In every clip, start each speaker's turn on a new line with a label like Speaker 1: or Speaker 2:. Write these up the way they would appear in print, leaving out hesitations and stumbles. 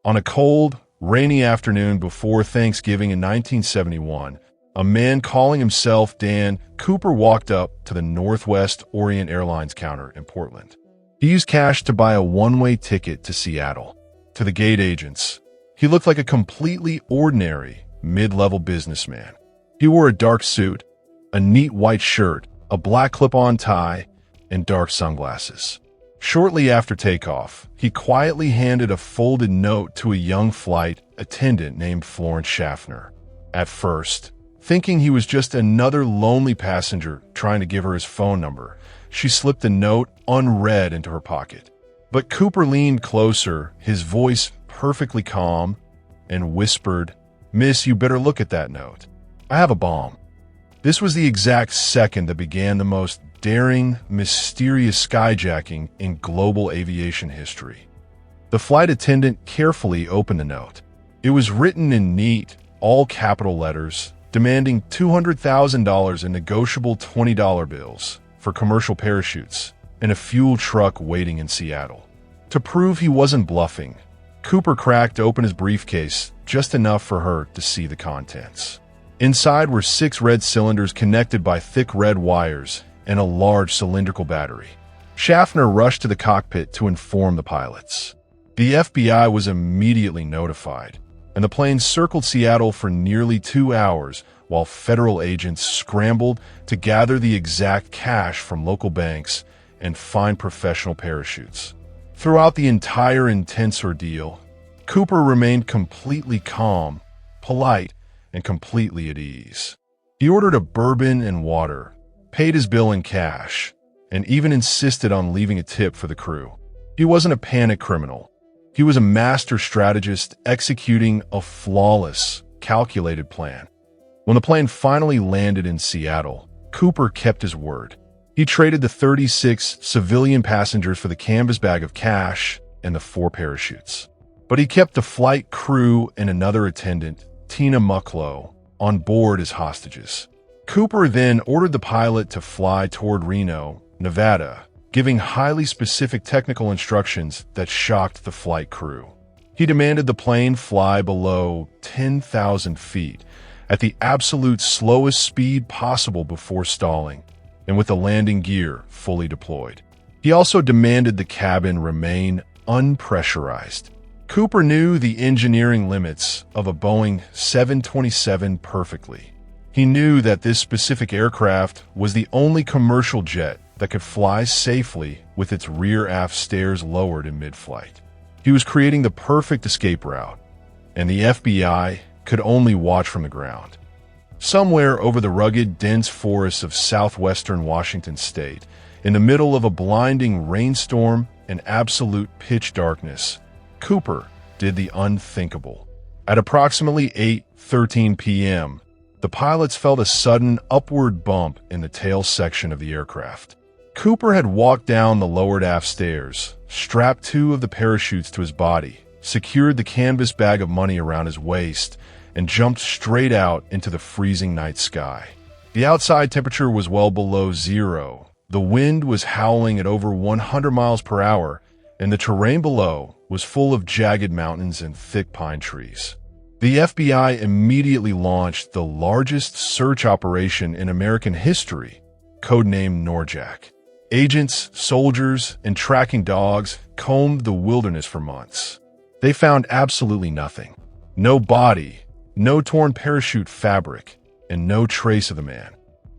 Speaker 1: On a cold, rainy afternoon before Thanksgiving in 1971, a man calling himself Dan Cooper walked up to the Northwest Orient Airlines counter in Portland. He used cash to buy a one-way ticket to Seattle. To the gate agents, he looked like a completely ordinary, mid-level businessman. He wore a dark suit, a neat white shirt, a black clip-on tie, and dark sunglasses. Shortly after takeoff, he quietly handed a folded note to a young flight attendant named Florence Schaffner. At first, thinking he was just another lonely passenger trying to give her his phone number, she slipped the note unread into her pocket. But Cooper leaned closer, his voice perfectly calm, and whispered, "Miss, you better look at that note. I have a bomb." This was the exact second that began the most daring, mysterious skyjacking in global aviation history. The flight attendant carefully opened the note. It was written in neat, all-capital letters, demanding $200,000 in negotiable $20 bills for commercial parachutes and a fuel truck waiting in Seattle. To prove he wasn't bluffing, Cooper cracked open his briefcase just enough for her to see the contents. Inside were 6 red cylinders connected by thick red wires and a large cylindrical battery. Schaffner rushed to the cockpit to inform the pilots. The FBI was immediately notified, and the plane circled Seattle for nearly 2 hours while federal agents scrambled to gather the exact cash from local banks and find professional parachutes. Throughout the entire intense ordeal, Cooper remained completely calm, polite, and completely at ease. He ordered a bourbon and water, paid his bill in cash, and even insisted on leaving a tip for the crew. He wasn't a panic criminal. He was a master strategist executing a flawless, calculated plan. When the plane finally landed in Seattle, Cooper kept his word. He traded the 36 civilian passengers for the canvas bag of cash and the 4 parachutes. But he kept the flight crew and another attendant, Tina Mucklow, on board as hostages. Cooper then ordered the pilot to fly toward Reno, Nevada, giving highly specific technical instructions that shocked the flight crew. He demanded the plane fly below 10,000 feet at the absolute slowest speed possible before stalling, and with the landing gear fully deployed. He also demanded the cabin remain unpressurized. Cooper knew the engineering limits of a Boeing 727 perfectly. He knew that this specific aircraft was the only commercial jet that could fly safely with its rear aft stairs lowered in mid-flight. He was creating the perfect escape route, and the FBI could only watch from the ground. Somewhere over the rugged, dense forests of southwestern Washington state, in the middle of a blinding rainstorm and absolute pitch darkness, Cooper did the unthinkable. At approximately 8:13 p.m., the pilots felt a sudden upward bump in the tail section of the aircraft. Cooper had walked down the lowered aft stairs, strapped 2 of the parachutes to his body, secured the canvas bag of money around his waist, and jumped straight out into the freezing night sky. The outside temperature was well below zero. The wind was howling at over 100 miles per hour, and the terrain below was full of jagged mountains and thick pine trees. The FBI immediately launched the largest search operation in American history, codenamed Norjack. Agents, soldiers, and tracking dogs combed the wilderness for months. They found absolutely nothing. No body, no torn parachute fabric, and no trace of the man.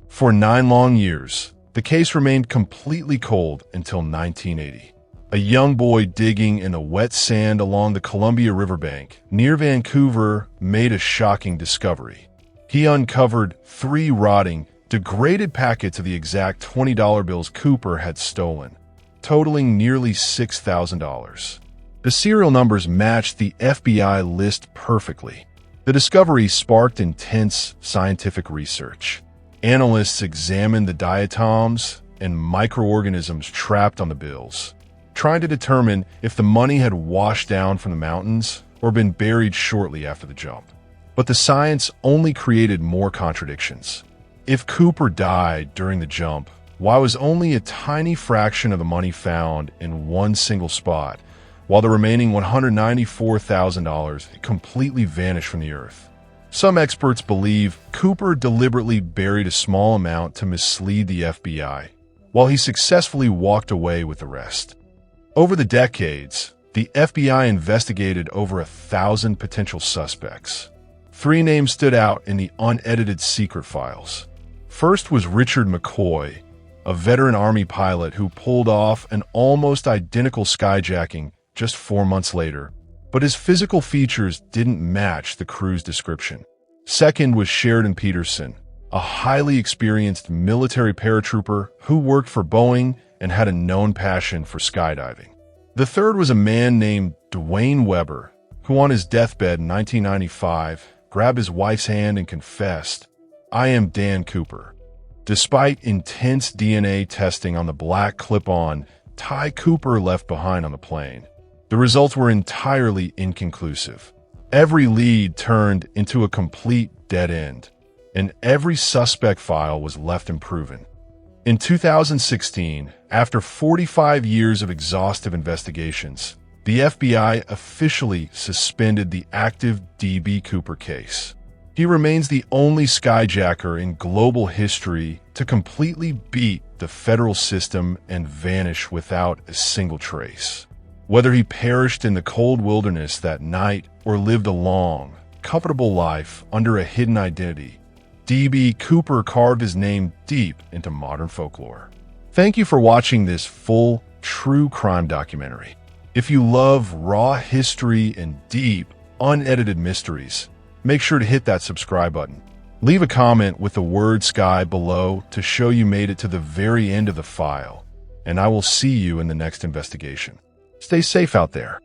Speaker 1: For 9 long years, the case remained completely cold until 1980. A young boy digging in the wet sand along the Columbia Riverbank near Vancouver made a shocking discovery. He uncovered 3 rotting, degraded packets of the exact $20 bills Cooper had stolen, totaling nearly $6,000. The serial numbers matched the FBI list perfectly. The discovery sparked intense scientific research. Analysts examined the diatoms and microorganisms trapped on the bills, trying to determine if the money had washed down from the mountains or been buried shortly after the jump. But the science only created more contradictions. If Cooper died during the jump, why was only a tiny fraction of the money found in one single spot, while the remaining $194,000 completely vanished from the earth. Some experts believe Cooper deliberately buried a small amount to mislead the FBI, while he successfully walked away with the rest. Over the decades, the FBI investigated over 1,000 potential suspects. 3 names stood out in the unedited secret files. First was Richard McCoy, a veteran Army pilot who pulled off an almost identical skyjacking just 4 months later, but his physical features didn't match the crew's description. Second was Sheridan Peterson, a highly experienced military paratrooper who worked for Boeing and had a known passion for skydiving. The third was a man named Dwayne Weber, who on his deathbed in 1995 grabbed his wife's hand and confessed, "I am Dan Cooper." Despite intense DNA testing on the black clip-on Ty Cooper left behind on the plane, the results were entirely inconclusive. Every lead turned into a complete dead end, and every suspect file was left unproven. In 2016, after 45 years of exhaustive investigations, the FBI officially suspended the active D.B. Cooper case. He remains the only skyjacker in global history to completely beat the federal system and vanish without a single trace. Whether he perished in the cold wilderness that night or lived a long, comfortable life under a hidden identity, D.B. Cooper carved his name deep into modern folklore. Thank you for watching this full, true crime documentary. If you love raw history and deep, unedited mysteries, make sure to hit that subscribe button. Leave a comment with the word Sky below to show you made it to the very end of the file, and I will see you in the next investigation. Stay safe out there.